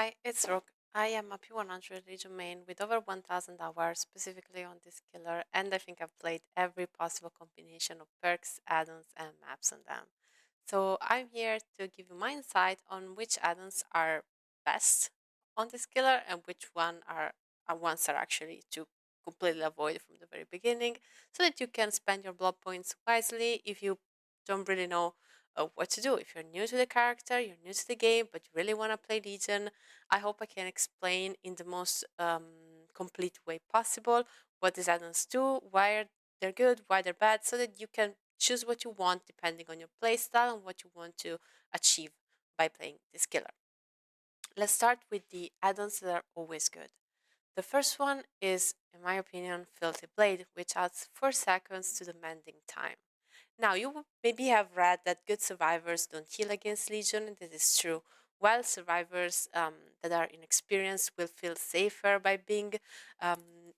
Hi, it's Rook. I am a P100 Legion main with over 1000 hours specifically on this killer, and I think I've played every possible combination of perks, add-ons, and maps on them. So I'm here to give you my insight on which add-ons are best on this killer and which ones are actually to completely avoid from the very beginning, so that you can spend your blood points wisely if you don't really know what to do. If you're new to the character, you're new to the game, but you really want to play Legion, I hope I can explain in the most complete way possible what these add-ons do, why they're good, why they're bad, so that you can choose what you want depending on your playstyle and what you want to achieve by playing this killer. Let's start with the add-ons that are always good. The first one is, in my opinion, Filthy Blade, which adds 4 seconds to the mending time. Now, you maybe have read that good survivors don't heal against Legion, and this is true. While survivors that are inexperienced will feel safer by being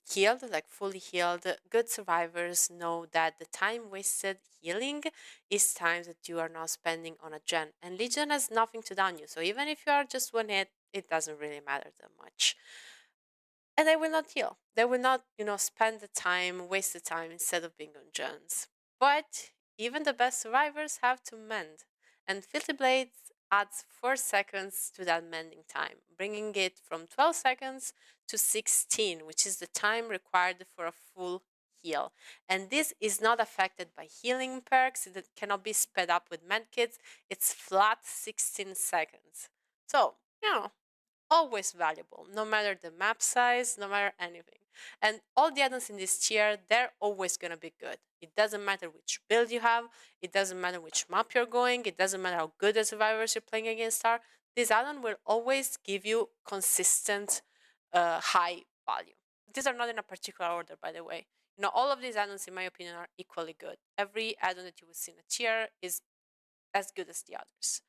healed, like fully healed, good survivors know that the time wasted healing is time that you are now spending on a gen. And Legion has nothing to down you, so even if you are just one hit, it doesn't really matter that much. And they will not heal. They will not, spend the time, waste the time instead of being on gens. But even the best survivors have to mend. And Filthy Blades adds 4 seconds to that mending time, bringing it from 12 seconds to 16, which is the time required for a full heal. And this is not affected by healing perks. It cannot be sped up with medkits. It's flat 16 seconds. So, always valuable, no matter the map size, no matter anything. And all the add-ons in this tier, they're always gonna be good. It doesn't matter which build you have, it doesn't matter which map you're going, it doesn't matter how good the survivors you're playing against are. This add-on will always give you consistent high value. These are not in a particular order, by the way. All of these add-ons, in my opinion, are equally good. Every add-on that you will see in a tier is as good as the others.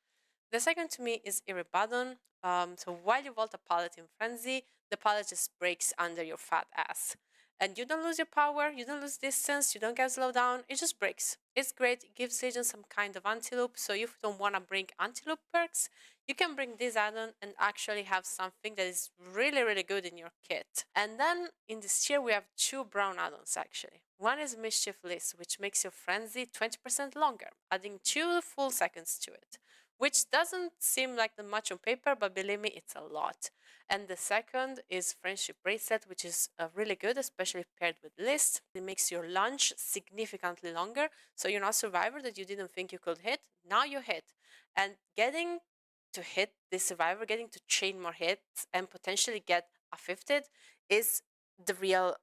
The second to me is Irribadon. So while you vault a pallet in Frenzy, the pallet just breaks under your fat ass. And you don't lose your power, you don't lose distance, you don't get slowed down, it just breaks. It's great, it gives Legion some kind of anti-loop, so if you don't want to bring anti-loop perks, you can bring this add-on and actually have something that is really, really good in your kit. And then in this tier, we have 2 brown add-ons actually. One is Mischief List, which makes your Frenzy 20% longer, adding 2 full seconds to it, which doesn't seem like that much on paper, but believe me, it's a lot. And the second is Friendship Bracelet, which is really good, especially paired with List. It makes your lunge significantly longer, so you're not a survivor that you didn't think you could hit, now you hit. And getting to hit this survivor, getting to chain more hits and potentially get a 50th is the real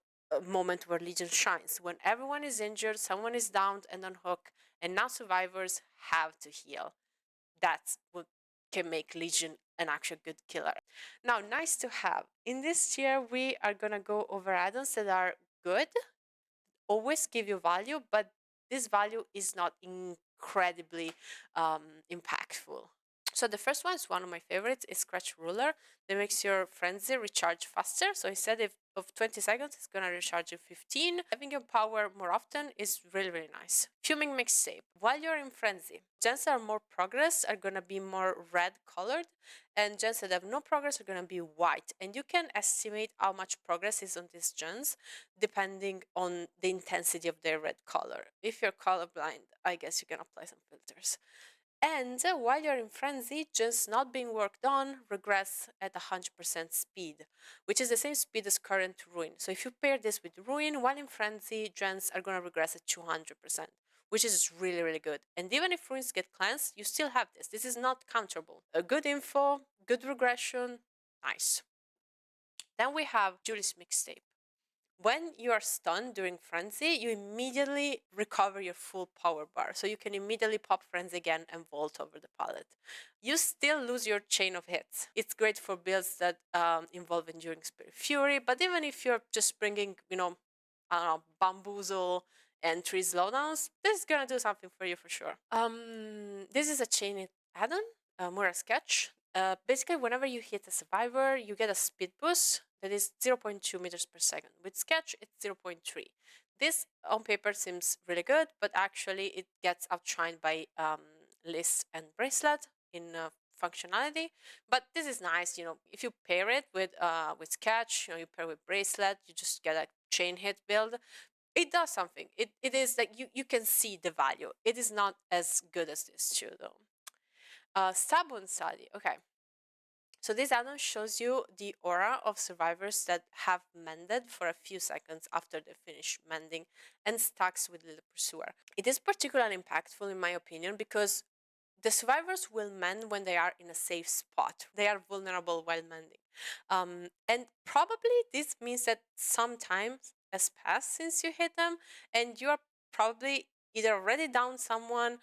moment where Legion shines. When everyone is injured, someone is downed and on hook, and now survivors have to heal. That's what can make Legion an actual good killer. Now, nice to have. In this tier, we are gonna go over add-ons that are good, always give you value, but this value is not incredibly impactful. So the first one is one of my favorites, is Scratch Ruler. That makes your Frenzy recharge faster. So instead of 20 seconds, it's gonna recharge in 15. Having your power more often is really, really nice. Fuming Mixtape. While you're in Frenzy, gens that are more progress are gonna be more red colored, and gens that have no progress are gonna be white. And you can estimate how much progress is on these gens depending on the intensity of their red color. If you're colorblind, I guess you can apply some filters. And while you're in Frenzy, just not being worked on regress at 100% speed, which is the same speed as current Ruin. So if you pair this with Ruin, while in Frenzy, gens are going to regress at 200%, which is really, really good. And even if Ruins get cleansed, you still have this. This is not counterable. A good info, good regression, nice. Then we have Julie's Mixtape. When you are stunned during Frenzy, you immediately recover your full power bar. So you can immediately pop Frenzy again and vault over the pallet. You still lose your chain of hits. It's great for builds that involve Enduring Spirit Fury, but even if you're just bringing, I don't know, Bamboozle and 3 slowdowns, this is gonna do something for you for sure. This is a chain add-on, Mura Sketch. Basically, whenever you hit a survivor, you get a speed boost that is 0.2 meters per second. With Sketch, it's 0.3. This on paper seems really good, but actually it gets outshined by List and Bracelet in functionality, but this is nice. If you pair it with Sketch, you pair with Bracelet, you just get a chain hit build. It does something. It is like you can see the value. It is not as good as this too, though. Stubborn Study. Okay. So this add-on shows you the aura of survivors that have mended for a few seconds after they finish mending and stacks with the pursuer. It is particularly impactful in my opinion because the survivors will mend when they are in a safe spot. They are vulnerable while mending. And probably this means that some time has passed since you hit them, and you are probably either already down someone,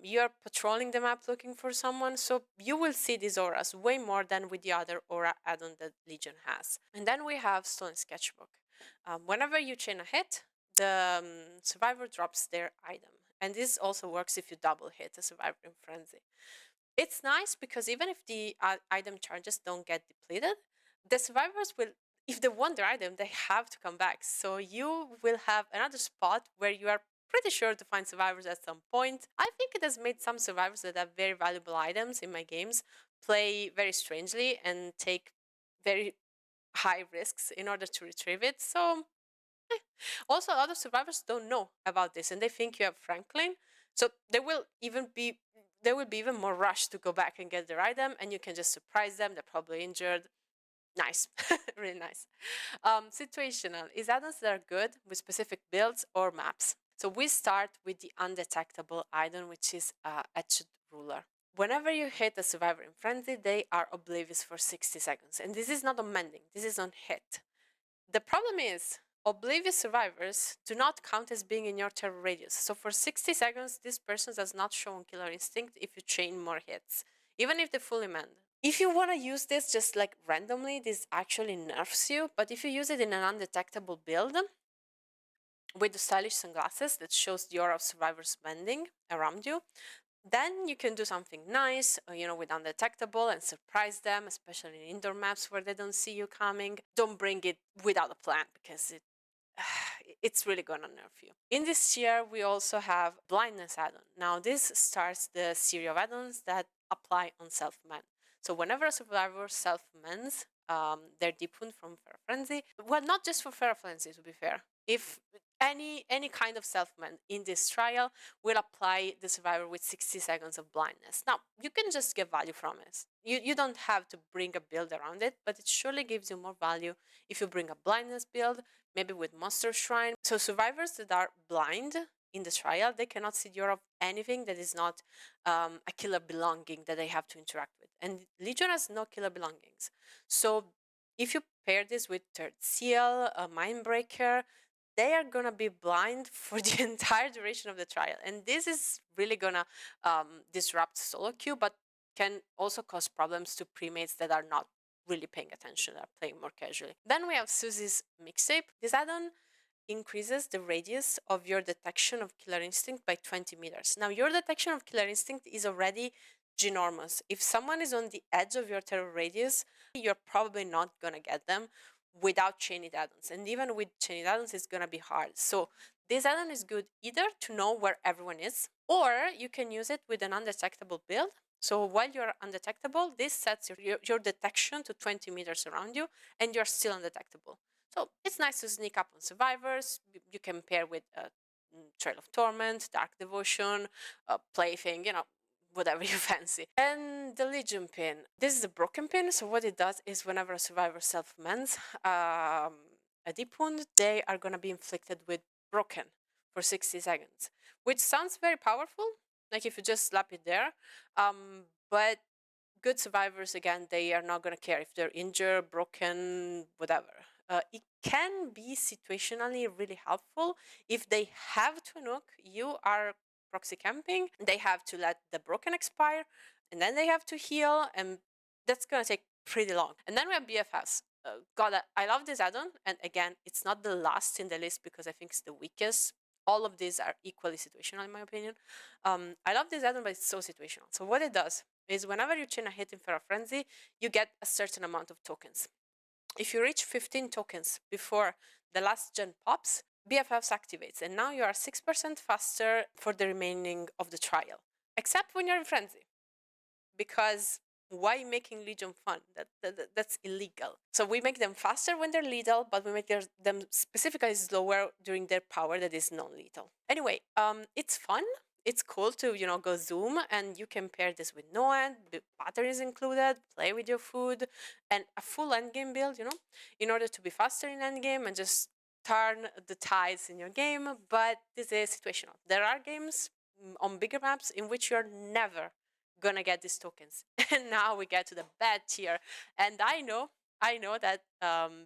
you are patrolling the map looking for someone, so you will see these auras way more than with the other aura add-on that Legion has. And then we have Stolen Sketchbook. Whenever you chain a hit, the survivor drops their item. And this also works if you double hit a survivor in Frenzy. It's nice because even if the item charges don't get depleted, the survivors will, if they want their item, they have to come back. So you will have another spot where you are pretty sure to find survivors at some point. I think it has made some survivors that have very valuable items in my games play very strangely and take very high risks in order to retrieve it. So also, other survivors don't know about this, and they think you have Franklin. So they will be even more rushed to go back and get their item, and you can just surprise them. They're probably injured. Nice, really nice. Situational is add-ons that are good with specific builds or maps. So we start with the undetectable item, which is Etched Ruler. Whenever you hit a survivor in Frenzy, they are oblivious for 60 seconds. And this is not on mending, this is on hit. The problem is, oblivious survivors do not count as being in your terror radius. So for 60 seconds, this person does not show on Killer Instinct if you chain more hits, even if they fully mend. If you want to use this just like randomly, this actually nerfs you, but if you use it in an undetectable build, with the stylish sunglasses that shows the aura of survivors mending around you, then you can do something nice, with undetectable and surprise them, especially in indoor maps where they don't see you coming. Don't bring it without a plan because it's really gonna nerf you. In this tier, we also have blindness add-on. Now this starts the series of add-ons that apply on self-mend. So whenever a survivor self-mends their deep wound from Feral Frenzy, well, not just for Feral Frenzy to be fair, if any kind of self-mend in this trial will apply the survivor with 60 seconds of blindness. Now, you can just get value from it. You don't have to bring a build around it, but it surely gives you more value if you bring a blindness build, maybe with Monster Shrine. So survivors that are blind in the trial, they cannot see the aura of anything that is not a killer belonging that they have to interact with. And Legion has no killer belongings. So if you pair this with Third Seal, a Mindbreaker, they are gonna be blind for the entire duration of the trial. And this is really gonna disrupt solo queue, but can also cause problems to premates that are not really paying attention, are playing more casually. Then we have Susie's Mixtape. This add-on increases the radius of your detection of Killer Instinct by 20 meters. Now, your detection of Killer Instinct is already ginormous. If someone is on the edge of your terror radius, you're probably not gonna get them without chained add-ons. And even with chained add-ons, it's gonna be hard. So this add-on is good either to know where everyone is, or you can use it with an undetectable build. So while you're undetectable, this sets your detection to 20 meters around you, and you're still undetectable. So it's nice to sneak up on survivors. You can pair with Trail of Torment, Dark Devotion, Plaything, whatever you fancy. And the Legion pin. This is a broken pin, so what it does is whenever a survivor self-mends a deep wound, they are going to be inflicted with broken for 60 seconds, which sounds very powerful, like if you just slap it there. But good survivors, again, they are not going to care if they're injured, broken, whatever. It can be situationally really helpful if they have to nuke, you are proxy camping, they have to let the broken expire, and then they have to heal, and that's gonna take pretty long. And then we have BFFs. God, I love this add-on, and again, it's not the last in the list because I think it's the weakest. All of these are equally situational in my opinion. I love this add-on, but it's so situational. So what it does is whenever you chain a hit in Feral Frenzy, you get a certain amount of tokens. If you reach 15 tokens before the last gen pops, BFFs activates, and now you are 6% faster for the remaining of the trial, except when you're in Frenzy. because why making Legion fun? That's illegal. So we make them faster when they're lethal, but we make them specifically slower during their power that is non-lethal. Anyway, it's fun. It's cool to go zoom, and you can pair this with no end, the batteries included, play with your food, and a full endgame build. In order to be faster in endgame and just turn the tides in your game. But this is situational. There are games on bigger maps in which you're never gonna get these tokens. And now we get to the bad tier. And I know that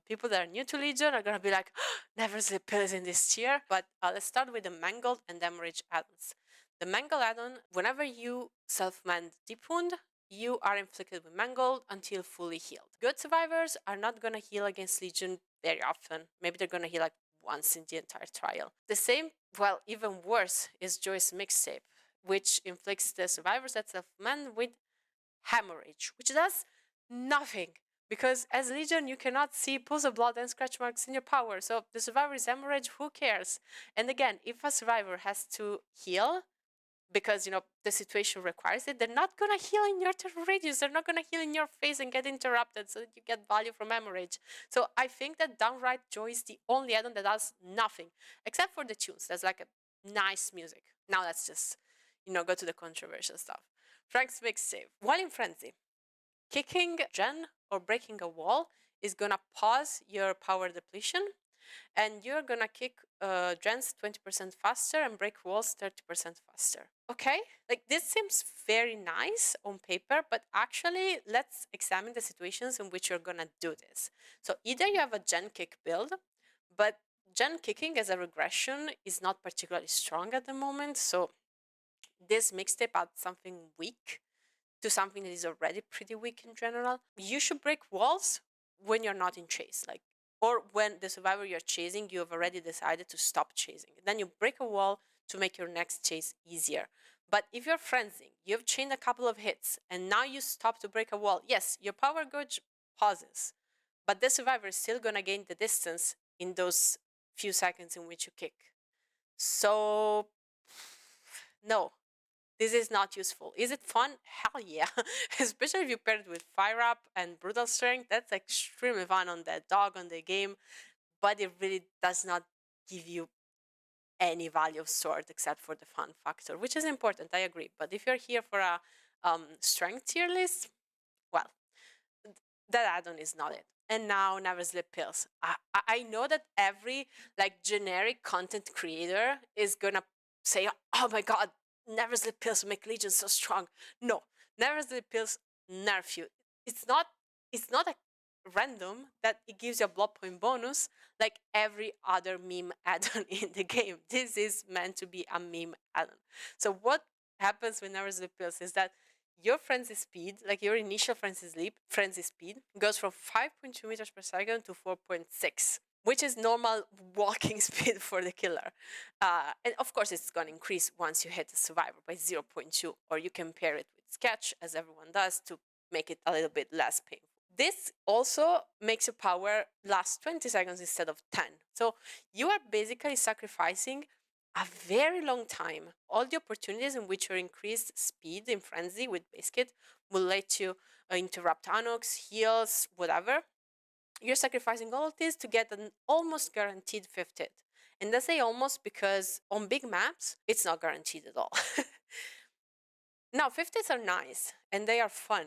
people that are new to Legion are gonna be like, oh, never sleep pills in this tier. But let's start with the Mangled and Hemorrhage addons. The Mangle addon, whenever you self-mend Deep Wound, you are inflicted with Mangled until fully healed. Good survivors are not gonna heal against Legion very often. Maybe they're gonna heal like once in the entire trial. The same, well, even worse, is Joy's Mixtape, which inflicts the survivors that self-mend with Hemorrhage, which does nothing. Because as Legion, you cannot see pools of blood and scratch marks in your power. So the survivor is Hemorrhage, who cares? And again, if a survivor has to heal, because the situation requires it, they're not gonna heal in your terror radius. They're not gonna heal in your face and get interrupted so that you get value from Hemorrhage. So I think that downright Joy is the only addon that does nothing, except for the tunes. There's like a nice music. Now let's just go to the controversial stuff. Frank's Mixtape. While in Frenzy, kicking gen or breaking a wall is gonna pause your power depletion, and you're gonna kick gens 20% faster and break walls 30% faster. Okay, like this seems very nice on paper, but actually let's examine the situations in which you're gonna do this. So either you have a gen kick build, but gen kicking as a regression is not particularly strong at the moment, so this mixtape adds something weak to something that is already pretty weak in general. You should break walls when you're not in chase, or when the survivor you're chasing, you have already decided to stop chasing. Then you break a wall to make your next chase easier. But if you're frenzying, you've chained a couple of hits, and now you stop to break a wall, yes, your power gauge pauses, but the survivor is still gonna gain the distance in those few seconds in which you kick. So, no, this is not useful. Is it fun? Hell yeah. Especially if you pair it with Fire Up and Brutal Strength. That's extremely fun on the dog, on the game. But it really does not give you any value of sword except for the fun factor, which is important, I agree. But if you're here for a strength tier list, well, that addon is not it. And now Never Sleep Pills. I know that every generic content creator is gonna say, oh my god, Never Sleep Pills make Legion so strong. No, Never Sleep Pills nerf you. It's not a random that it gives you a blood point bonus like every other meme addon in the game. This is meant to be a meme addon. So what happens with Never Sleep Pills is that your frenzy speed, like your initial frenzy speed, goes from 5.2 meters per second to 4.6, which is normal walking speed for the killer. And of course, it's going to increase once you hit the survivor by 0.2, or you can pair it with sketch, as everyone does, to make it a little bit less painful. This also makes your power last 20 seconds instead of 10. So you are basically sacrificing a very long time. All the opportunities in which your increased speed in frenzy with base kit will let you interrupt Anox, heals, whatever. You're sacrificing all of this to get an almost guaranteed fifth hit. And I say almost because on big maps, it's not guaranteed at all. Now, fifth hits are nice and they are fun.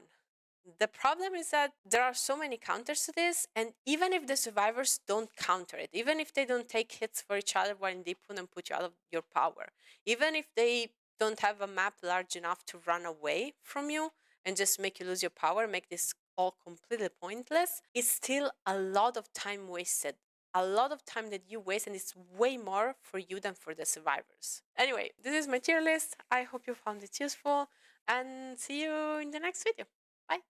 The problem is that there are so many counters to this, and even if the survivors don't counter it, even if they don't take hits for each other while in deep wound and put you out of your power, even if they don't have a map large enough to run away from you and just make you lose your power, make this all completely pointless, it's still a lot of time wasted. A lot of time that you waste, and it's way more for you than for the survivors. Anyway, this is my tier list. I hope you found it useful, and see you in the next video. Bye.